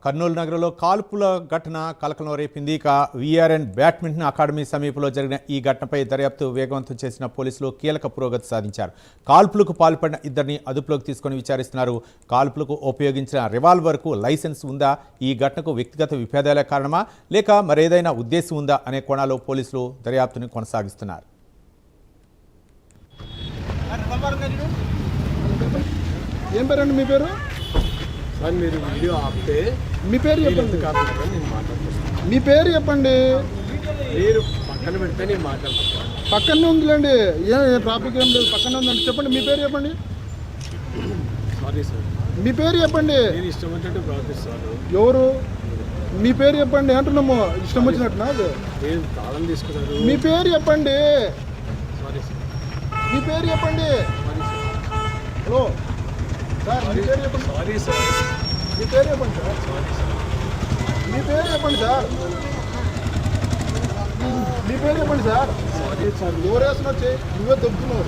కర్నూలు నగరంలో కాల్పుల ఘటన కలకలం రేపింది. వీఆర్ఎన్ బ్యాడ్మింటన్ అకాడమీ సమీపంలో జరిగిన ఈ ఘటనపై దర్యాప్తు వేగవంతం చేసిన పోలీసులు కీలక పురోగతి సాధించారు. కాల్పులకు పాల్పడిన ఇద్దరిని అదుపులోకి తీసుకొని విచారిస్తున్నారు. కాల్పులకు ఉపయోగించిన రివాల్వర్కు లైసెన్స్ ఉందా, ఈ ఘటనకు వ్యక్తిగత విభేదాలే కారణమా లేక మరేదైనా ఉద్దేశం ఉందా అనే కోణాల్లో పోలీసులు దర్యాప్తుని కొనసాగిస్తున్నారు. ఏం పేరండి మీ పేరు? సార్ మీరు వీడియో ఆపితే మీ పేరు చెప్పండి. నేను మాట్లాడుతున్నాను. మీ పేరు చెప్పండి. మీరు పక్కన పెడితే నేను మాట్లాడుతున్నాను. పక్కనే ఉందిలేండి, ఏ ట్రాఫిక్ ఏం లేదు, పక్కనే ఉందండి. చెప్పండి మీ పేరు చెప్పండి. సారీ సార్, మీ పేరు చెప్పండి. నేను ఇష్టం వచ్చినట్టు ప్రవర్తిస్తాను. ఎవరు? మీ పేరు చెప్పండి అంటున్నాము. ఇష్టం వచ్చినట్టునా? నేను తాళం తీసుకున్నాను. మీ పేరు చెప్పండి. సారీ సార్, మీ పేరు చెప్పండి. హలో సార్, మీ పేరు చెప్పండి. సారీ సార్, మీ పేరు చెప్పండి సార్. మీ పేరు చెప్పండి సార్. మీ పేరు చెప్పండి సార్. Sorry sir. ఎవరు వేస్తున్నా వచ్చి నువ్వే దొబ్బుతున్నావు.